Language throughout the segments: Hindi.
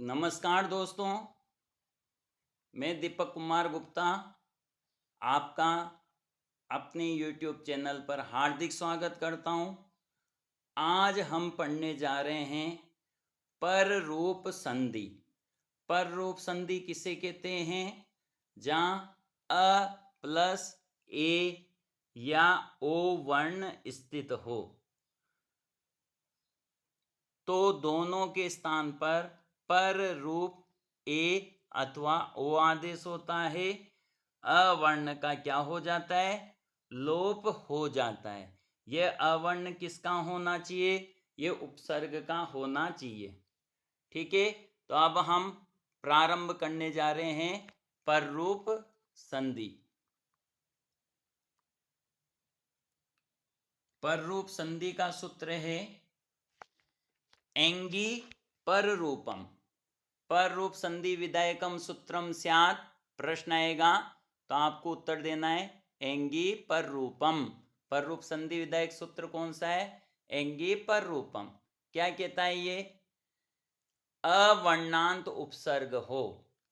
नमस्कार दोस्तों, मैं दीपक कुमार गुप्ता आपका अपने YouTube चैनल पर हार्दिक स्वागत करता हूं। आज हम पढ़ने जा रहे हैं पररूप संधि। पररूप संधि किसे कहते हैं? जहां अ प्लस ए या ओ वर्ण स्थित हो तो दोनों के स्थान पर रूप ए अथवा ओ आदेश होता है। अवर्ण का क्या हो जाता है? लोप हो जाता है। यह अवर्ण किसका होना चाहिए? यह उपसर्ग का होना चाहिए। ठीक है, तो अब हम प्रारंभ करने जा रहे हैं पररूप संधि। पररूप संधि का सूत्र है एंगी पररूपम। पररूप संधि विधायकम सूत्रम स्यात्। प्रश्न आएगा तो आपको उत्तर देना है एंगी पररूपम। पररूप संधि विधायक सूत्र कौन सा है? एंगी पररूपम। क्या कहता है ये? अवर्णांत उपसर्ग हो,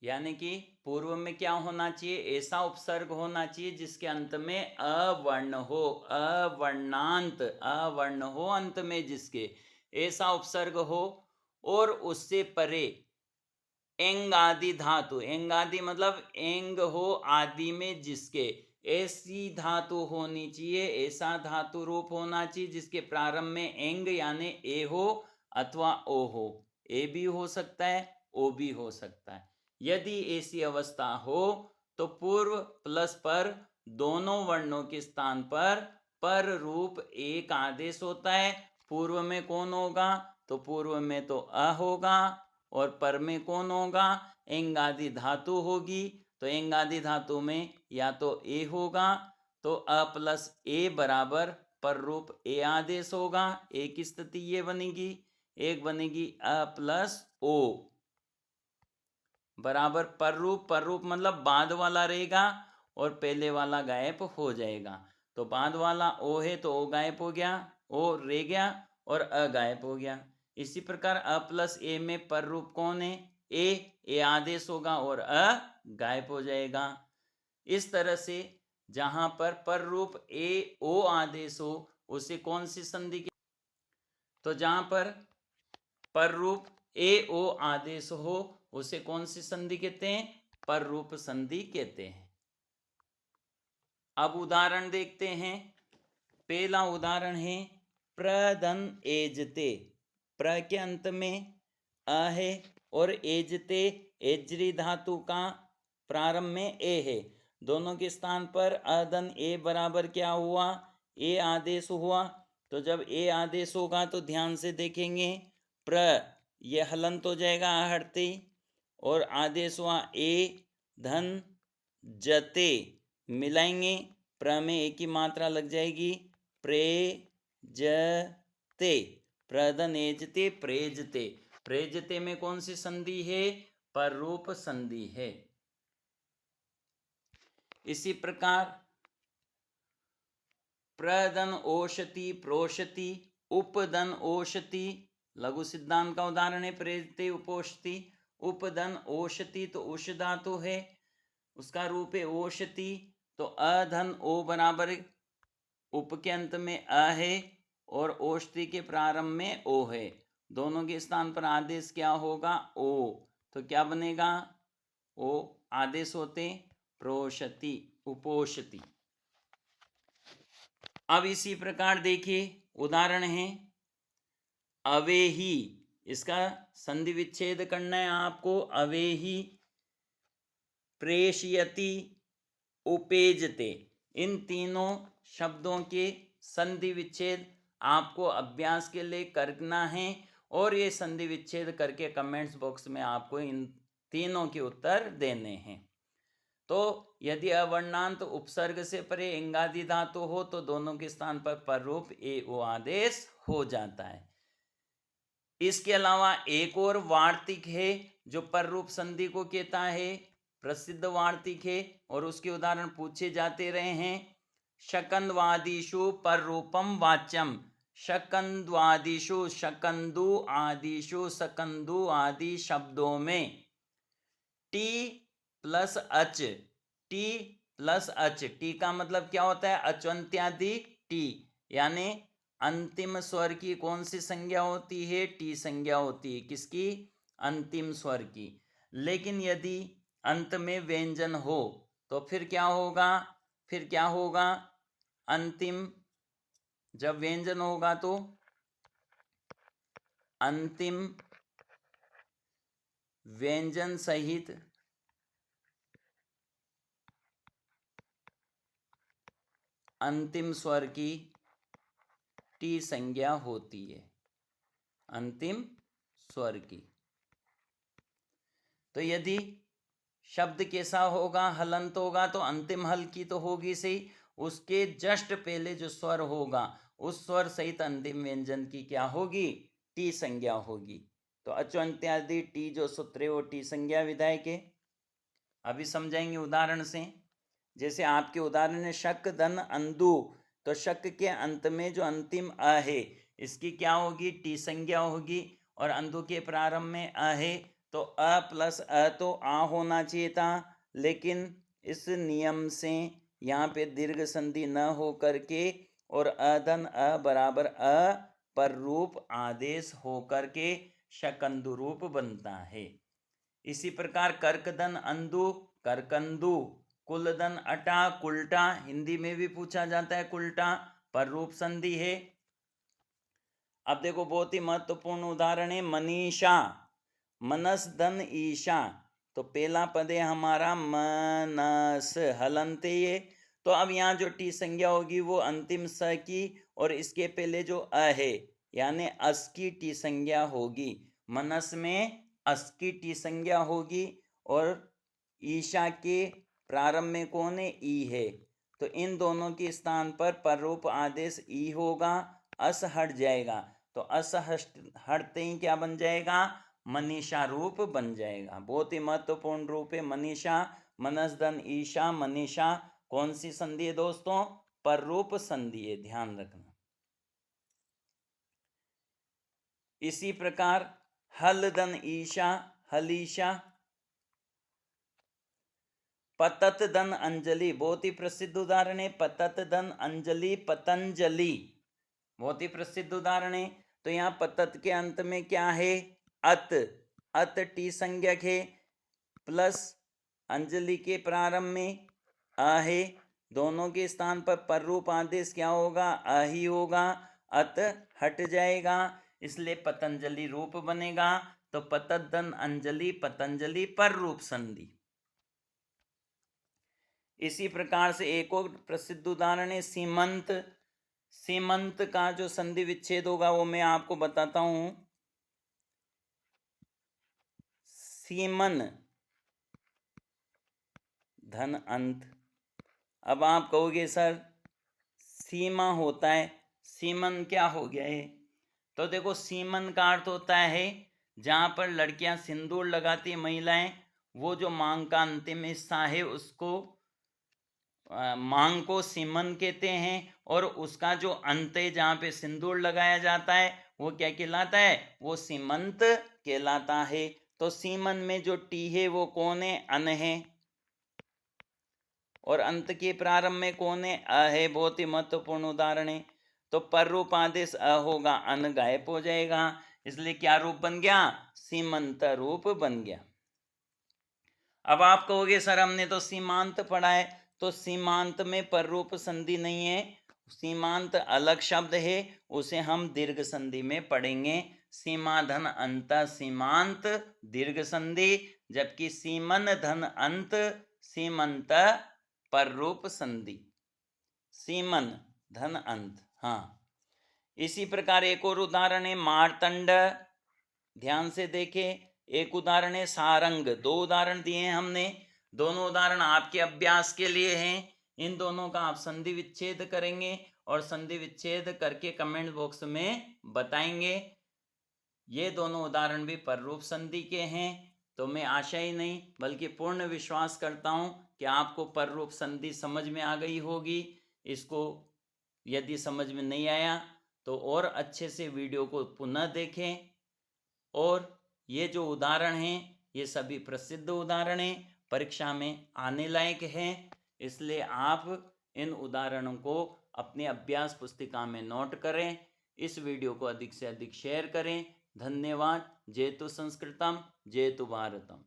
यानी कि पूर्व में क्या होना चाहिए? ऐसा उपसर्ग होना चाहिए जिसके अंत में अवर्ण हो। अवर्णांत, अवर्ण हो अंत में जिसके, ऐसा उपसर्ग हो। और उससे परे एंग आदि धातु, एंग आदि मतलब एंग हो आदि में जिसके, ऐसी धातु होनी चाहिए, ऐसा धातु रूप होना चाहिए जिसके प्रारंभ में एंग यानी ए हो अथवा ओ हो। ए भी हो सकता है, ओ भी हो सकता है। यदि ऐसी अवस्था हो तो पूर्व प्लस पर दोनों वर्णों के स्थान पर रूप एक आदेश होता है। पूर्व में कौन होगा? तो पूर्व में तो अ होगा और पर में कौन होगा? एंग आदि धातु होगी। तो एंग आदि धातु में या तो ए होगा, तो अ प्लस ए बराबर पर रूप ए आदेश होगा। एक स्थिति ये बनेगी। एक बनेगी अ प्लस ओ बराबर पर रूप मतलब बाद वाला रहेगा और पहले वाला गायब हो जाएगा। तो बाद वाला ओ है तो ओ गायब हो गया, ओ रह गया और अ गायब हो गया। इसी प्रकार अ प्लस ए में पर रूप कौन है? ए आदेश होगा और अ गायब हो जाएगा। इस तरह से जहां पर रूप ए ओ आदेश हो उसे कौन सी संधि के? तो जहां पर रूप ए ओ आदेश हो उसे कौन सी संधि कहते हैं? पर रूप संधि कहते हैं। अब उदाहरण देखते हैं। पहला उदाहरण है प्रधन एजते। प्र के अंत में अ है और एजते एजरी धातु का प्रारंभ में ए है। दोनों के स्थान पर अधन ए बराबर क्या हुआ? ए आदेश हुआ। तो जब ए आदेश होगा तो ध्यान से देखेंगे, प्र ये हलंत हो जाएगा हटते, और आदेश हुआ ए धन जते, मिलाएंगे प्र में एक ही मात्रा लग जाएगी, प्रे जते, प्रधन एजते प्रेजते। प्रेजते में कौन सी संधि है? पर रूप संधि है। इसी प्रकार प्रधन ओषति प्रोषति, उपधन ओषति, लघु सिद्धांत का उदाहरण है प्रेजते उपोषति। उपधन ओषति तो उष धातु है, उसका रूप है ओषति। तो अधन ओ बराबर उप के अंत में अ है और ओषति के प्रारंभ में ओ है। दोनों के स्थान पर आदेश क्या होगा? ओ। तो क्या बनेगा? ओ आदेश होते प्रोषति उपोषति। अब इसी प्रकार देखिए उदाहरण है अवेही। इसका संधि विच्छेद करना है आपको। अवेही, प्रेषयति, उपेजते, इन तीनों शब्दों के संधि विच्छेद आपको अभ्यास के लिए करना है और ये संधि विच्छेद करके कमेंट्स बॉक्स में आपको इन तीनों के उत्तर देने हैं। तो यदि अवर्णांत उपसर्ग से परे इंगादि धातु हो तो दोनों के स्थान पर रूप ए ओ आदेश हो जाता है। इसके अलावा एक और वार्तिक है जो पर रूप संधि को कहता है, प्रसिद्ध वार्तिक है और उसके उदाहरण पूछे जाते रहे हैं। शकंदवादीषु पर रूपम वाच्यम। शकंद्वादिषु, शकंदु आदिषु, सकंदु आदि शब्दों में टी प्लस अच, टी प्लस अच, टी का मतलब क्या होता है? अच्वंत्यादि टी, यानी अंतिम स्वर की कौन सी संज्ञा होती है? टी संज्ञा होती है। किसकी? अंतिम स्वर की। लेकिन यदि अंत में व्यंजन हो तो फिर क्या होगा? फिर क्या होगा? अंतिम, जब व्यंजन होगा तो अंतिम व्यंजन सहित अंतिम स्वर की टी संज्ञा होती है, अंतिम स्वर की। तो यदि शब्द कैसा होगा? हलंत होगा तो अंतिम हल की तो होगी सही, उसके जस्ट पहले जो स्वर होगा उस स्वर सहित अंतिम व्यंजन की क्या होगी? टी संज्ञा होगी। तो अच्वंत्यादि टी जो सूत्र है वो टी संज्ञा विधायक है। अभी समझाएंगे उदाहरण से। जैसे आपके उदाहरण है शक धन अंधु, तो शक के अंत में जो अंतिम अ है इसकी क्या होगी? टी संज्ञा होगी। और अंधु के प्रारंभ में अ है तो अ प्लस अ तो आ होना चाहिए था, लेकिन इस नियम से यहाँ पे दीर्घ संधि न हो करके और अधन अ बराबर अ पर रूप आदेश हो करके शकंदु रूप बनता है। इसी प्रकार कर्कधन अंधु, करकंदु, कुलधन अटा, कुलटा, हिंदी में भी पूछा जाता है कुलटा, पर रूप संधि है। अब देखो बहुत ही महत्वपूर्ण उदाहरण है मनीषा, मनस धन ईशा, तो पहला पद है हमारा मनस, हलंत ये। तो अब यहाँ जो टी संज्ञा होगी वो अंतिम स की और इसके पहले जो अ है यानी अस की टी संज्ञा होगी। मनस में अस की टी संज्ञा होगी और ईशा के प्रारंभ में कौन है? ई है। तो इन दोनों के स्थान पर पररूप आदेश ई होगा, अस हट जाएगा। तो अस हटते ही क्या बन जाएगा? मनीषा रूप बन जाएगा। बहुत ही महत्वपूर्ण रूप है मनीषा, मनस धन ईशा, मनीषा। कौन सी संधि है दोस्तों? पर रूप संधि है, ध्यान रखना। इसी प्रकार हल धन ईशा, हलीशा, पतत धन अंजलि, बहुत ही प्रसिद्ध उदाहरण है। पतत धन अंजलि, पतंजलि, बहुत ही प्रसिद्ध उदाहरण है। तो यहाँ पतत के अंत में क्या है? अत, अत टी संज्ञक है, प्लस अंजलि के प्रारंभ में अ है। दोनों के स्थान पर रूप आदेश क्या होगा? अ ही होगा। अत हट जाएगा, इसलिए पतंजलि रूप बनेगा। तो पतत धन अंजलि, पतंजलि, पर रूप संधि। इसी प्रकार से एक और प्रसिद्ध उदाहरण है सीमंत। सीमंत का जो संधि विच्छेद होगा वो मैं आपको बताता हूं। सीमन धन अंत। अब आप कहोगे सर सीमा होता है, सीमन क्या हो गया है? तो देखो सीमन का अर्थ होता है जहां पर लड़कियां सिंदूर लगाती है, महिलाएं, वो जो मांग का अंतिम हिस्सा है उसको मांग को सीमन कहते हैं। और उसका जो अंत है जहाँ पे सिंदूर लगाया जाता है वो क्या कहलाता है? वो सीमंत कहलाता है। तो सीमन में जो टी है वो कौन है? अन है। और अंत के प्रारंभ में कौन है? अ है। बहुत ही महत्वपूर्ण उदाहरण है। तो पर रूप आदेश अ होगा, अन गायब हो जाएगा, इसलिए क्या रूप बन गया? सीमंत रूप बन गया। अब आप कहोगे सर हमने तो सीमांत पढ़ा है, तो सीमांत में पर रूप संधि नहीं है। सीमांत अलग शब्द है, उसे हम दीर्घ संधि में पढ़ेंगे। सीमा धन अंत सीमांत दीर्घ संधि, जबकि सीमन धन अंत सीमंत पर रूप संधि। सीमन धन अंत, हाँ। इसी प्रकार एक और उदाहरण है मारतंड, ध्यान से देखें। एक उदाहरण है सारंग। दो उदाहरण दिए हैं हमने, दोनों उदाहरण आपके अभ्यास के लिए हैं। इन दोनों का आप संधि विच्छेद करेंगे और संधि विच्छेद करके कमेंट बॉक्स में बताएंगे। ये दोनों उदाहरण भी पर रूप संधि के हैं। तो मैं आशा ही नहीं बल्कि पूर्ण विश्वास करता हूं कि आपको पर रूप संधि समझ में आ गई होगी। इसको यदि समझ में नहीं आया तो और अच्छे से वीडियो को पुनः देखें। और ये जो उदाहरण हैं ये सभी प्रसिद्ध उदाहरण हैं, परीक्षा में आने लायक हैं, इसलिए आप इन उदाहरणों को अपनी अभ्यास पुस्तिका में नोट करें। इस वीडियो को अधिक से अधिक शेयर करें। धन्यवाद। जयतु संस्कृतम, जयतु भारतम।